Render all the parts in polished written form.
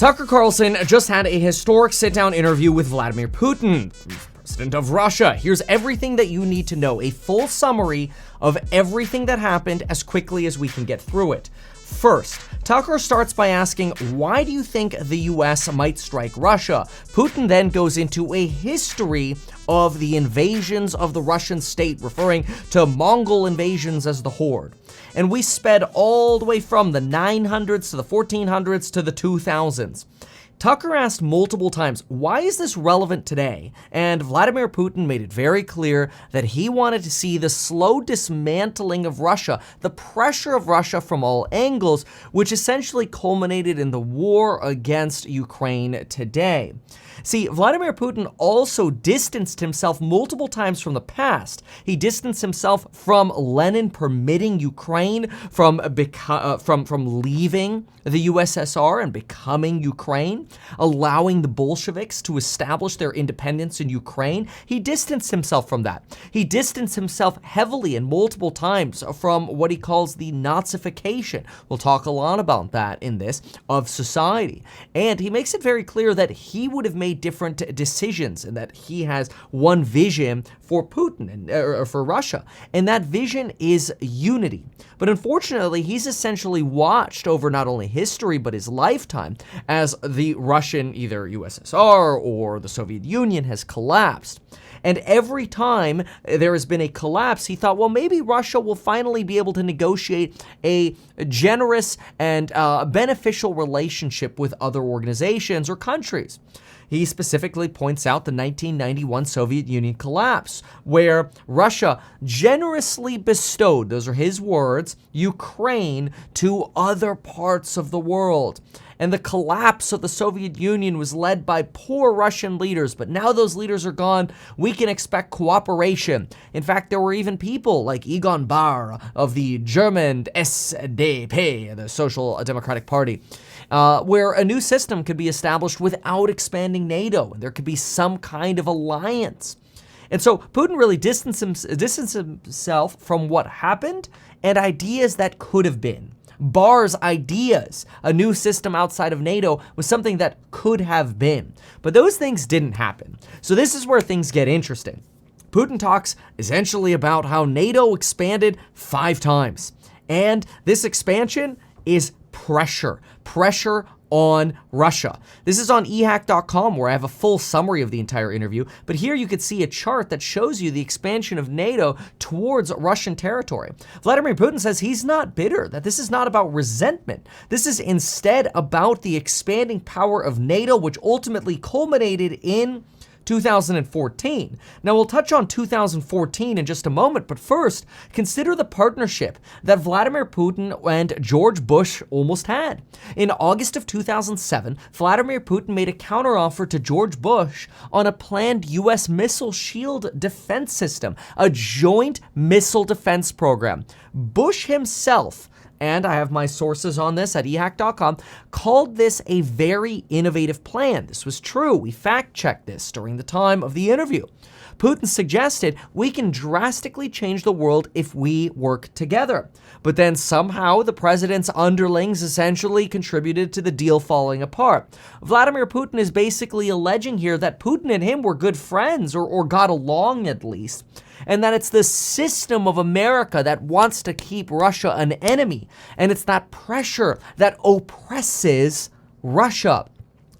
Tucker Carlson just had a historic sit-down interview with Vladimir Putin, president of Russia. Here's everything that you need to know, a full summary of everything that happened as quickly as we can get through it. First, Tucker starts by asking, why do you think the US might strike Russia? Putin then goes into a history of the invasions of the Russian state, referring to Mongol invasions as the Horde. And we sped all the way from the 900s to the 1400s to the 2000s. Tucker asked multiple times, why is this relevant today? And Vladimir Putin made it very clear that he wanted to see the slow dismantling of Russia, the pressure of Russia from all angles, which essentially culminated in the war against Ukraine today. See, Vladimir Putin also distanced himself multiple times from the past. He distanced himself from Lenin permitting Ukraine from leaving the USSR and becoming Ukraine, allowing the Bolsheviks to establish their independence in Ukraine. He distanced himself from that. He distanced himself heavily and multiple times from what he calls the Nazification. We'll talk a lot about that in this, of society. And he makes it very clear that he would have made different decisions and that he has one vision for Putin and for Russia. And that vision is unity. But unfortunately, he's essentially watched over not only history, but his lifetime as the Russian, either USSR or the Soviet Union, has collapsed. And every time there has been a collapse, he thought, well, maybe Russia will finally be able to negotiate a generous and beneficial relationship with other organizations or countries. He specifically points out the 1991 Soviet Union collapse, where Russia generously bestowed, those are his words, Ukraine to other parts of the world. And the collapse of the Soviet Union was led by poor Russian leaders, but now those leaders are gone, we can expect cooperation. In fact, there were even people like Egon Bahr of the German SDP, the Social Democratic Party, where a new system could be established without expanding NATO, and there could be some kind of alliance. And so Putin really distanced himself from what happened and ideas that could have been. Bahr's ideas, a new system outside of NATO, was something that could have been. But those things didn't happen. So this is where things get interesting. Putin talks essentially about how NATO expanded 5 times. And this expansion is pressure on Russia. This is on ehack.com, where I have a full summary of the entire interview, but here you could see a chart that shows you the expansion of NATO towards Russian territory. Vladimir Putin says he's not bitter, that this is not about resentment. This is instead about the expanding power of NATO, which ultimately culminated in 2014. Now, we'll touch on 2014 in just a moment, but first, consider the partnership that Vladimir Putin and George Bush almost had. In August of 2007, Vladimir Putin made a counteroffer to George Bush on a planned U.S. missile shield defense system, a joint missile defense program. Bush himself, and I have my sources on this at ehack.com, called this a very innovative plan. This was true. We fact-checked this during the time of the interview. Putin suggested we can drastically change the world if we work together. But then somehow the president's underlings essentially contributed to the deal falling apart. Vladimir Putin is basically alleging here that Putin and him were good friends, or got along at least, and that it's the system of America that wants to keep Russia an enemy, and it's that pressure that oppresses Russia.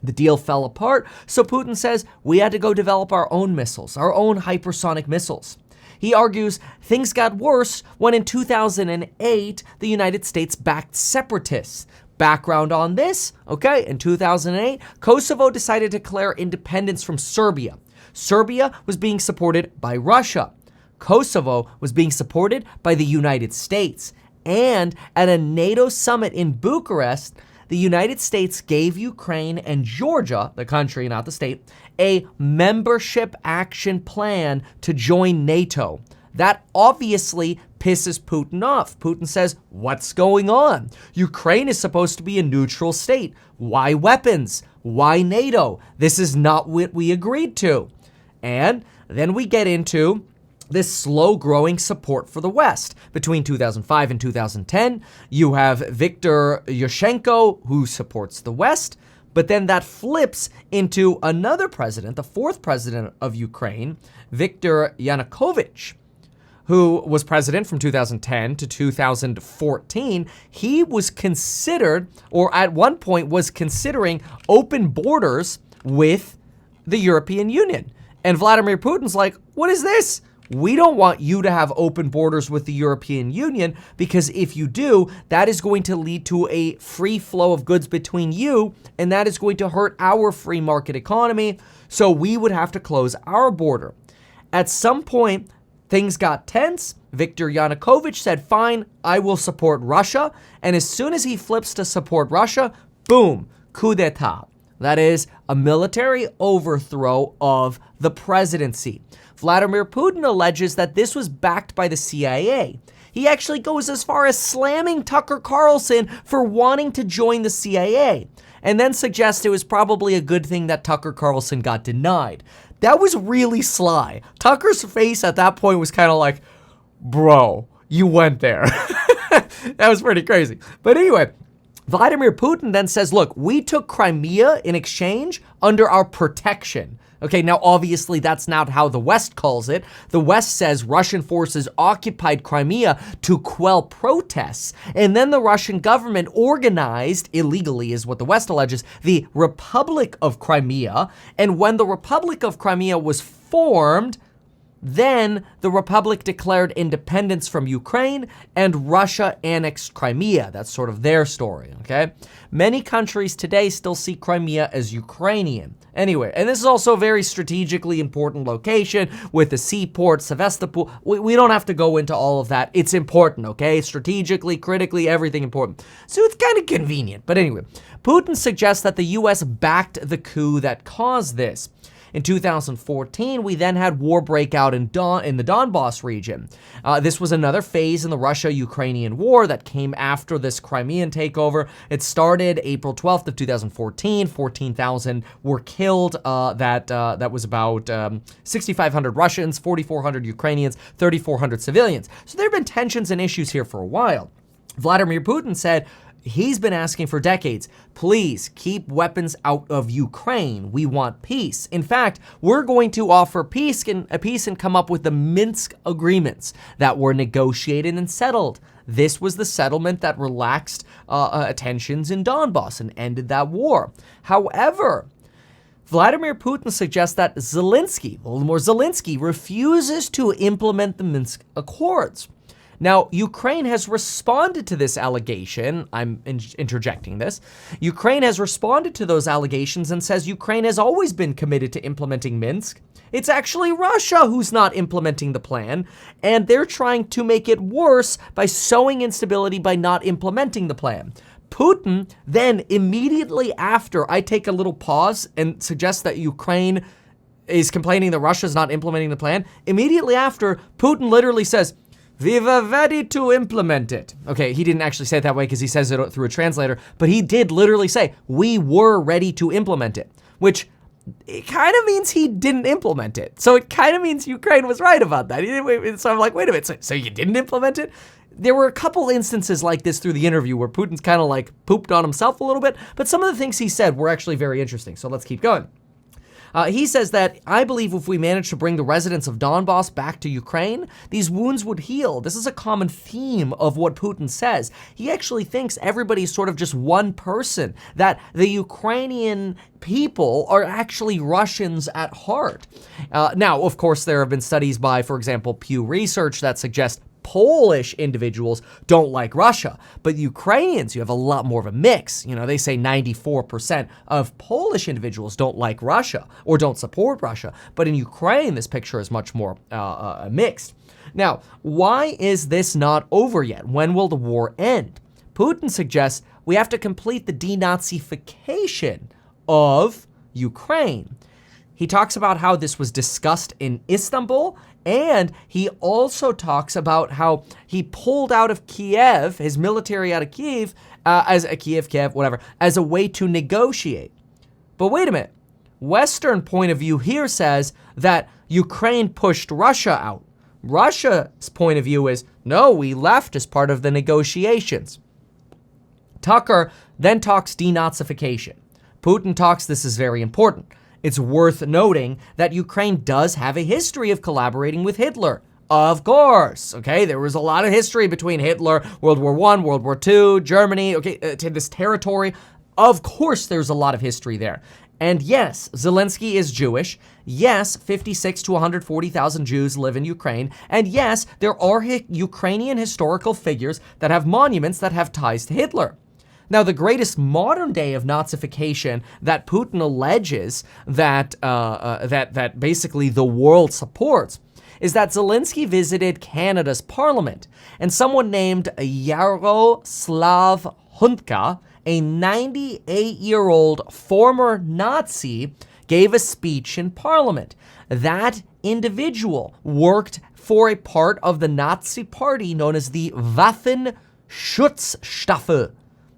The deal fell apart, so Putin says we had to go develop our own missiles, our own hypersonic missiles. He argues things got worse when in 2008, the United States backed separatists. Background on this, okay, in 2008, Kosovo decided to declare independence from Serbia. Serbia was being supported by Russia. Kosovo was being supported by the United States. And at a NATO summit in Bucharest, the United States gave Ukraine and Georgia, the country, not the state, a membership action plan to join NATO. That obviously pisses Putin off. Putin says, what's going on? Ukraine is supposed to be a neutral state. Why weapons? Why NATO? This is not what we agreed to. And then we get into this slow-growing support for the West. Between 2005 and 2010, you have Viktor Yushchenko, who supports the West, But then that flips into another president, the fourth president of Ukraine, Viktor Yanukovych, who was president from 2010 to 2014. He was considered, or at one point was considering, open borders with the European Union. And Vladimir Putin's like, what is this? We don't want you to have open borders with the European Union, because if you do, that is going to lead to a free flow of goods between you, and that is going to hurt our free market economy. So we would have to close our border. At some point, things got tense. Viktor Yanukovych said, fine, I will support Russia. And as soon as he flips to support Russia, boom, coup d'etat. That is a military overthrow of the presidency. Vladimir Putin alleges that this was backed by the CIA. He actually goes as far as slamming Tucker Carlson for wanting to join the CIA, and then suggests it was probably a good thing that Tucker Carlson got denied. That was really sly. Tucker's face at that point was kind of like, bro, you went there. That was pretty crazy. But anyway, Vladimir Putin then says, look, we took Crimea in exchange under our protection. Okay, now obviously that's not how the West calls it. The West says Russian forces occupied Crimea to quell protests, and then the Russian government organized, illegally is what the West alleges, the Republic of Crimea, and when the Republic of Crimea was formed, then the Republic declared independence from Ukraine and Russia annexed Crimea. That's sort of their story, okay? Many countries today still see Crimea as Ukrainian. Anyway, and this is also a very strategically important location with the seaport, Sevastopol. We don't have to go into all of that. It's important, okay? Strategically, critically, everything important. So it's kind of convenient. But anyway, Putin suggests that the US backed the coup that caused this. In 2014, we then had war breakout in the Donbass region. This was another phase in the Russia-Ukrainian war that came after this Crimean takeover. It started April 12th of 2014. 14,000 were killed. That was about 6,500 Russians, 4,400 Ukrainians, 3,400 civilians. So there have been tensions and issues here for a while. Vladimir Putin said, he's been asking for decades, please keep weapons out of Ukraine. We want peace. In fact, we're going to offer peace and come up with the Minsk agreements that were negotiated and settled. This was the settlement that relaxed tensions in Donbass and ended that war. However, Vladimir Putin suggests that Volodymyr Zelensky, refuses to implement the Minsk Accords. Now, Ukraine has responded to this allegation. I'm interjecting this. Ukraine has responded to those allegations and says Ukraine has always been committed to implementing Minsk. It's actually Russia who's not implementing the plan, and they're trying to make it worse by sowing instability by not implementing the plan. Putin then immediately after, I take a little pause and suggest that Ukraine is complaining that Russia's not implementing the plan. Immediately after, Putin literally says, we were ready to implement it. Okay, he didn't actually say it that way because he says it through a translator, but he did literally say, we were ready to implement it, which it kind of means he didn't implement it. So it kind of means Ukraine was right about that. So I'm like, wait a minute, so you didn't implement it? There were a couple instances like this through the interview where Putin's kind of like pooped on himself a little bit, but some of the things he said were actually very interesting. So let's keep going. He says that, I believe if we manage to bring the residents of Donbass back to Ukraine, these wounds would heal. This is a common theme of what Putin says. He actually thinks everybody's sort of just one person, that the Ukrainian people are actually Russians at heart. Now, of course, there have been studies by, for example, Pew Research that suggest Polish individuals don't like Russia, but Ukrainians, you have a lot more of a mix. You know, they say 94% of Polish individuals don't like Russia or don't support Russia, but in Ukraine, this picture is much more mixed. Now, why is this not over yet? When will the war end? Putin suggests we have to complete the denazification of Ukraine. He talks about how this was discussed in Istanbul, and he also talks about how he pulled out of Kiev, his military out of Kiev, as a way to negotiate. But wait a minute. Western point of view here says that Ukraine pushed Russia out. Russia's point of view is, no, we left as part of the negotiations. Tucker then talks denazification. Putin talks, this is very important. It's worth noting that Ukraine does have a history of collaborating with Hitler. Of course, okay? There was a lot of history between Hitler, World War I, World War II, Germany, okay, to this territory. Of course, there's a lot of history there. And yes, Zelensky is Jewish. Yes, 56 to 140,000 Jews live in Ukraine. And yes, there are Ukrainian historical figures that have monuments that have ties to Hitler. Now, the greatest modern day of Nazification that Putin alleges that basically the world supports is that Zelensky visited Canada's parliament, and someone named Yaroslav Huntka, a 98-year-old former Nazi, gave a speech in parliament. That individual worked for a part of the Nazi party known as the Waffenschutzstaffel,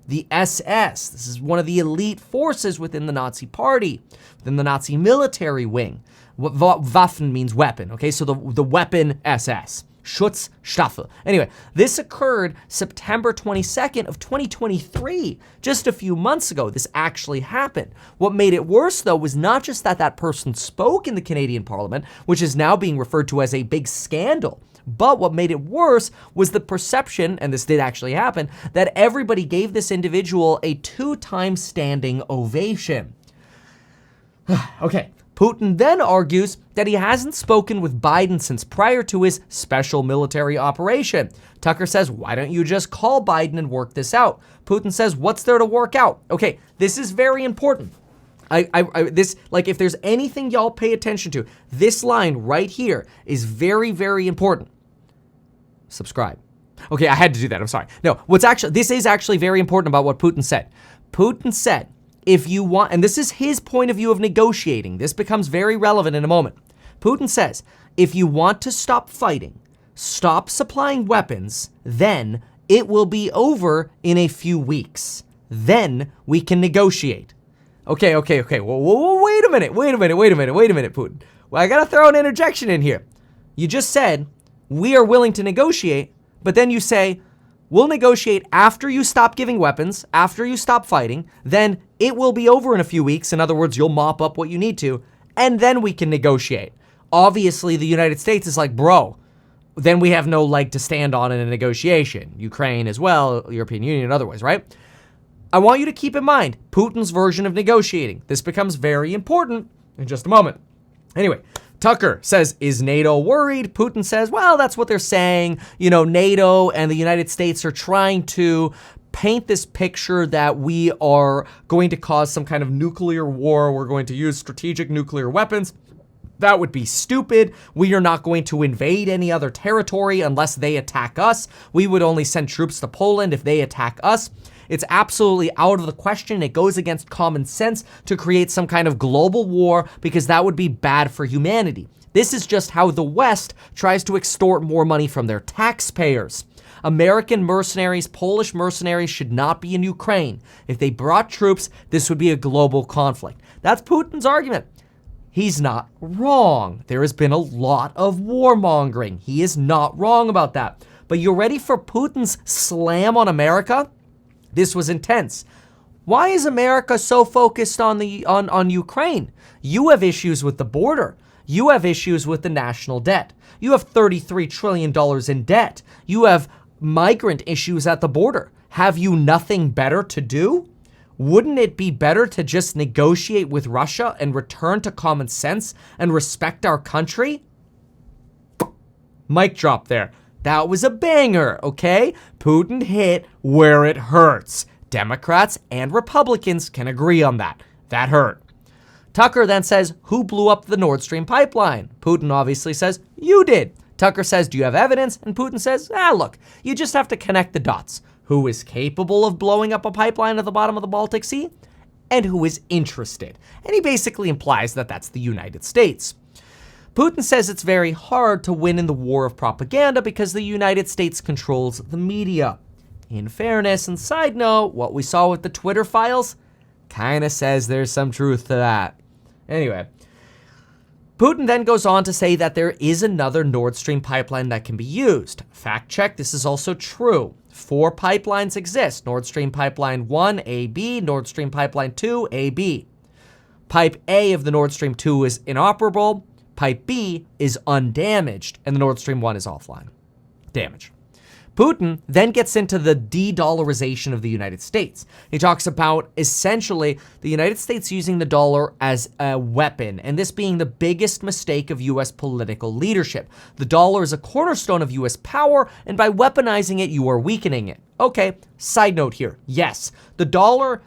the SS. This is one of the elite forces within the Nazi party, within the Nazi military wing. Waffen means weapon, okay? So the weapon SS. Schutzstaffel. Anyway, this occurred September 22nd of 2023, just a few months ago. This actually happened. What made it worse, though, was not just that that person spoke in the Canadian Parliament, which is now being referred to as a big scandal, but what made it worse was the perception, and this did actually happen, that everybody gave this individual a 2-time standing ovation. Okay. Putin then argues that he hasn't spoken with Biden since prior to his special military operation. Tucker says, why don't you just call Biden and work this out? Putin says, what's there to work out? Okay, this is very important. If there's anything y'all pay attention to, this line right here is very, very important. Subscribe. Okay, I had to do that. I'm sorry. No, this is actually very important about what Putin said. Putin said, if you want, and this is his point of view of negotiating, this becomes very relevant in a moment. Putin says, if you want to stop fighting, stop supplying weapons, then it will be over in a few weeks. Then we can negotiate. Okay. Well, wait a minute, Putin. Well, I gotta throw an interjection in here. You just said, we are willing to negotiate, but then you say, we'll negotiate after you stop giving weapons, after you stop fighting, then it will be over in a few weeks. In other words, you'll mop up what you need to, and then we can negotiate. Obviously, the United States is like, bro, then we have no leg to stand on in a negotiation. Ukraine as well, European Union, otherwise, right? I want you to keep in mind Putin's version of negotiating. This becomes very important in just a moment. Anyway, Tucker says, is NATO worried? Putin says, well, that's what they're saying. You know, NATO and the United States are trying to paint this picture that we are going to cause some kind of nuclear war. We're going to use strategic nuclear weapons. That would be stupid. We are not going to invade any other territory unless they attack us. We would only send troops to Poland if they attack us. It's absolutely out of the question. It goes against common sense to create some kind of global war because that would be bad for humanity. This is just how the West tries to extort more money from their taxpayers. American mercenaries, Polish mercenaries should not be in Ukraine. If they brought troops, this would be a global conflict. That's Putin's argument. He's not wrong. There has been a lot of warmongering. He is not wrong about that. But you ready for Putin's slam on America? This was intense. Why is America so focused on Ukraine? You have issues with the border. You have issues with the national debt. You have $33 trillion in debt. You have migrant issues at the border. Have you nothing better to do? Wouldn't it be better to just negotiate with Russia and return to common sense and respect our country? Mic drop there. That was a banger, okay? Putin hit where it hurts. Democrats and Republicans can agree on that. That hurt. Tucker then says, who blew up the Nord Stream pipeline? Putin obviously says, you did. Tucker says, do you have evidence? And Putin says, look, you just have to connect the dots. Who is capable of blowing up a pipeline at the bottom of the Baltic Sea? And who is interested? And he basically implies that that's the United States. Putin says it's very hard to win in the war of propaganda because the United States controls the media. In fairness, and side note, what we saw with the Twitter files kind of says there's some truth to that. Anyway, Putin then goes on to say that there is another Nord Stream pipeline that can be used. Fact check, this is also true. 4 pipelines exist. Nord Stream Pipeline 1, AB, Nord Stream Pipeline 2, AB. Pipe A of the Nord Stream 2 is inoperable. Pipe B is undamaged, and the Nord Stream 1 is offline. Damage. Putin then gets into the de-dollarization of the United States. He talks about essentially the United States using the dollar as a weapon, and this being the biggest mistake of U.S. political leadership. The dollar is a cornerstone of U.S. power, and by weaponizing it, you are weakening it. Okay, side note here. Yes, the dollar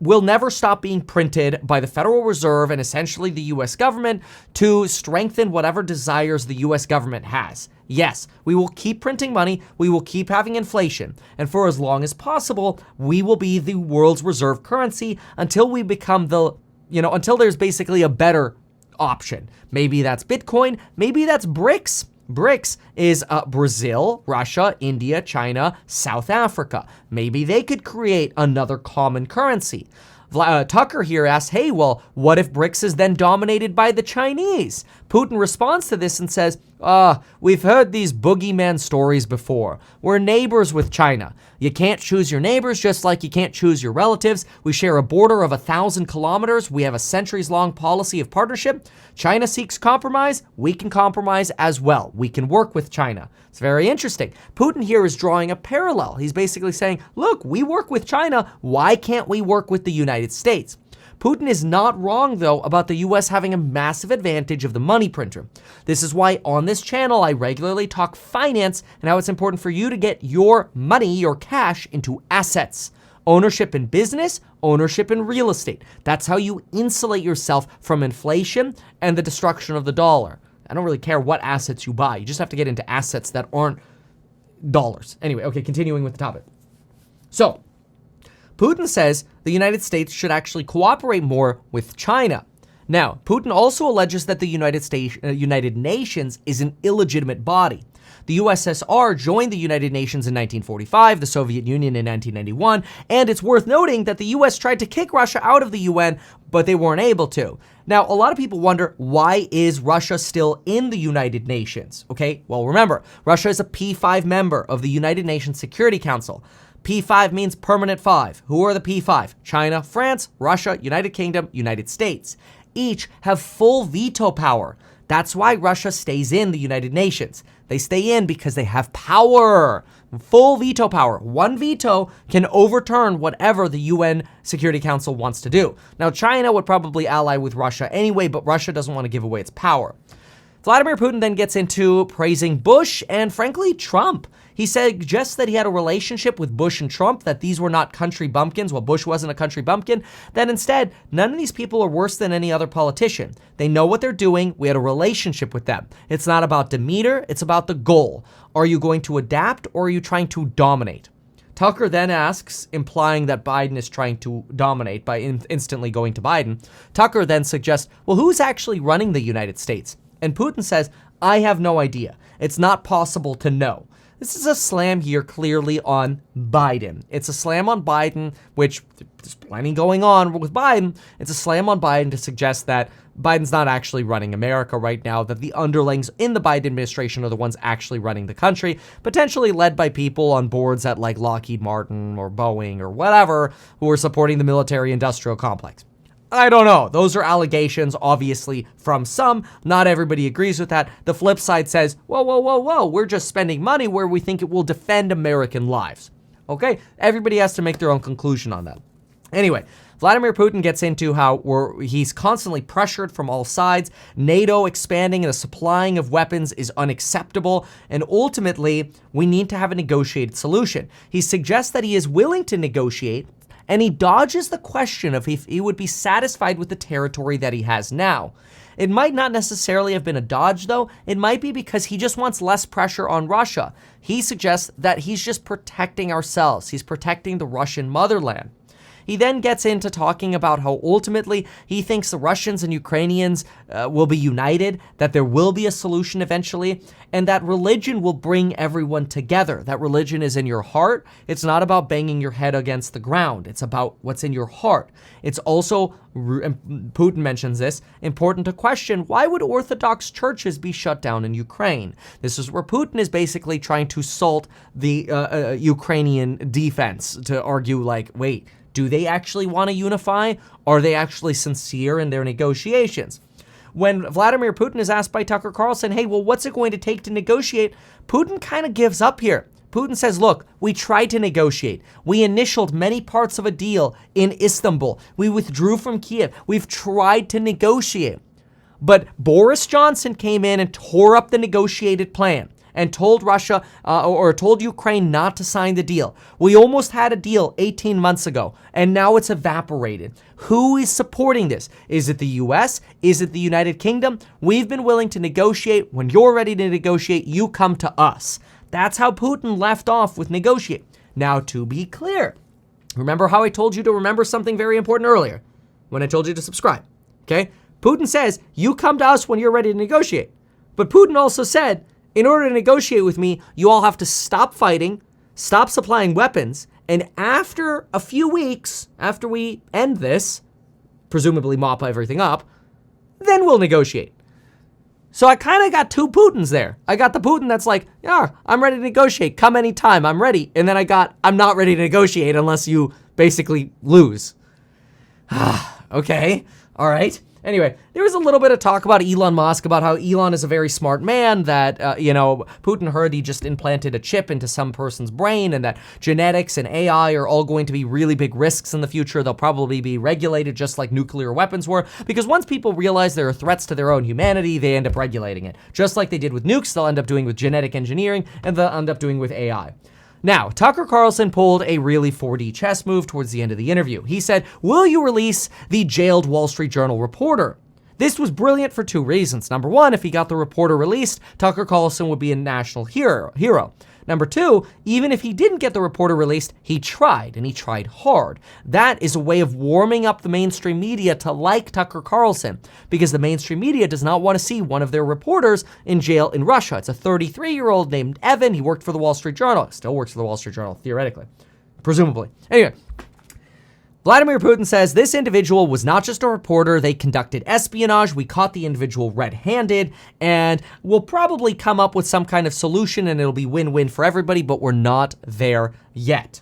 will never stop being printed by the Federal Reserve and essentially the U.S. government to strengthen whatever desires the U.S. government has. Yes, we will keep printing money, we will keep having inflation, and for as long as possible, we will be the world's reserve currency until we become until there's basically a better option. Maybe that's Bitcoin, maybe that's BRICS. BRICS is Brazil, Russia, India, China, South Africa. Maybe they could create another common currency. Tucker here asks, hey, well, what if BRICS is then dominated by the Chinese? Putin responds to this and says, we've heard these boogeyman stories before. We're neighbors with China. You can't choose your neighbors just like you can't choose your relatives. We share a border of 1,000 kilometers. We have a centuries-long policy of partnership. China seeks compromise. We can compromise as well. We can work with China. It's very interesting. Putin here is drawing a parallel. He's basically saying, look, we work with China. Why can't we work with the United States? Putin is not wrong, though, about the US having a massive advantage of the money printer. This is why on this channel, I regularly talk finance and how it's important for you to get your money, your cash, into assets. Ownership in business, ownership in real estate. That's how you insulate yourself from inflation and the destruction of the dollar. I don't really care what assets you buy. You just have to get into assets that aren't dollars. Anyway, okay, continuing with the topic. So, Putin says the United States should actually cooperate more with China. Now, Putin also alleges that the United Nations is an illegitimate body. The USSR joined the United Nations in 1945, the Soviet Union in 1991, and it's worth noting that the US tried to kick Russia out of the UN, but they weren't able to. Now, a lot of people wonder, why is Russia still in the United Nations? Okay, well, remember, Russia is a P5 member of the United Nations Security Council. P5 means permanent 5. Who are the P5? China, France, Russia, United Kingdom, United States. Each have full veto power. That's why Russia stays in the United Nations. They stay in because they have power, full veto power. One veto can overturn whatever the UN Security Council wants to do. Now, China would probably ally with Russia anyway, but Russia doesn't want to give away its power. Vladimir Putin then gets into praising Bush and, frankly, Trump. He suggests that he had a relationship with Bush and Trump, that these were not country bumpkins. Well, Bush wasn't a country bumpkin. That instead, none of these people are worse than any other politician. They know what they're doing. We had a relationship with them. It's not about demeanor. It's about the goal. Are you going to adapt or are you trying to dominate? Tucker then asks, implying that Biden is trying to dominate by instantly going to Biden. Tucker then suggests, well, who's actually running the United States? And Putin says, I have no idea. It's not possible to know. This is a slam here clearly on Biden. It's a slam on Biden, which there's plenty going on with Biden. It's a slam on Biden to suggest that Biden's not actually running America right now, that the underlings in the Biden administration are the ones actually running the country, potentially led by people on boards at like Lockheed Martin or Boeing or whatever, who are supporting the military-industrial complex. I don't know. Those are allegations, obviously, from some. Not everybody agrees with that. The flip side says, whoa, we're just spending money where we think it will defend American lives. Okay? Everybody has to make their own conclusion on that. Anyway, Vladimir Putin gets into how he's constantly pressured from all sides. NATO expanding and the supplying of weapons is unacceptable. And ultimately, we need to have a negotiated solution. He suggests that he is willing to negotiate, and he dodges the question of if he would be satisfied with the territory that he has now. It might not necessarily have been a dodge, though. It might be because he just wants less pressure on Russia. He suggests that he's just protecting ourselves. He's protecting the Russian motherland. He then gets into talking about how ultimately he thinks the Russians and Ukrainians will be united, that there will be a solution eventually, and that religion will bring everyone together. That religion is in your heart. It's not about banging your head against the ground. It's about what's in your heart. It's also, and Putin mentions this, important to question, why would Orthodox churches be shut down in Ukraine? This is where Putin is basically trying to salt the Ukrainian defense, to argue like, wait, do they actually want to unify? Are they actually sincere in their negotiations? When Vladimir Putin is asked by Tucker Carlson, hey, well, what's it going to take to negotiate? Putin kind of gives up here. Putin says, look, we tried to negotiate. We initialed many parts of a deal in Istanbul. We withdrew from Kiev. We've tried to negotiate. But Boris Johnson came in and tore up the negotiated plan and told Russia or told Ukraine not to sign the deal. We almost had a deal 18 months ago, and now it's evaporated. Who is supporting this? Is it the US? Is it the United Kingdom? We've been willing to negotiate. When you're ready to negotiate, you come to us. That's how Putin left off with negotiate. Now, to be clear, remember how I told you to remember something very important earlier when I told you to subscribe, okay? Putin says, you come to us when you're ready to negotiate. But Putin also said, in order to negotiate with me, you all have to stop fighting, stop supplying weapons, and after a few weeks, after we end this, presumably mop everything up, then we'll negotiate. So I kind of got two Putins there. I got the Putin that's like, yeah, I'm ready to negotiate. Come anytime, I'm ready. And then I got, I'm not ready to negotiate unless you basically lose. Okay, all right. Anyway, there was a little bit of talk about Elon Musk, about how Elon is a very smart man, that, Putin heard he just implanted a chip into some person's brain, and that genetics and AI are all going to be really big risks in the future. They'll probably be regulated just like nuclear weapons were, because once people realize there are threats to their own humanity, they end up regulating it. Just like they did with nukes, they'll end up doing with genetic engineering, and they'll end up doing with AI. Now, Tucker Carlson pulled a really 4D chess move towards the end of the interview. He said, will you release the jailed Wall Street Journal reporter? This was brilliant for two reasons. Number one, if he got the reporter released, Tucker Carlson would be a national hero. Number two, even if he didn't get the reporter released, he tried, and he tried hard. That is a way of warming up the mainstream media to like Tucker Carlson, because the mainstream media does not want to see one of their reporters in jail in Russia. It's a 33-year-old named Evan. He worked for the Wall Street Journal. Still works for the Wall Street Journal, theoretically, presumably. Anyway, Vladimir Putin says this individual was not just a reporter. They conducted espionage. We caught the individual red-handed, and we'll probably come up with some kind of solution, and it'll be win-win for everybody, but we're not there yet.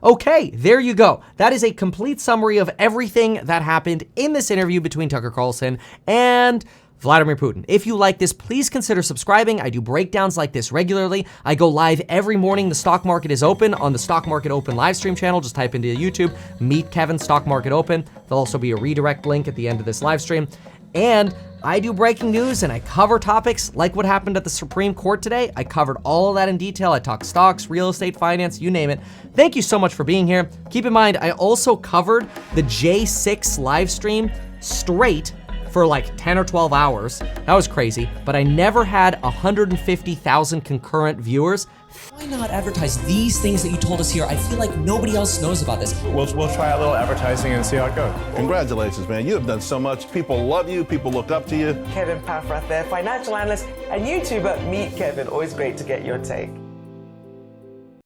Okay, there you go. That is a complete summary of everything that happened in this interview between Tucker Carlson and Vladimir Putin. If you like this, please consider subscribing. I do breakdowns like this regularly. I go live every morning. The stock market is open on the Stock Market Open live stream channel. Just type into YouTube, Meet Kevin Stock Market Open. There'll also be a redirect link at the end of this live stream. And I do breaking news, and I cover topics like what happened at the Supreme Court today. I covered all of that in detail. I talk stocks, real estate, finance, you name it. Thank you so much for being here. Keep in mind, I also covered the J6 live stream straight for like 10 or 12 hours. That was crazy, but I never had 150,000 concurrent viewers. Why not advertise these things that you told us here? I feel like nobody else knows about this. We'll try a little advertising and see how it goes. Congratulations, man. You have done so much. People love you. People look up to you. Kevin Paffrath there, financial analyst and YouTuber. Meet Kevin. Always great to get your take.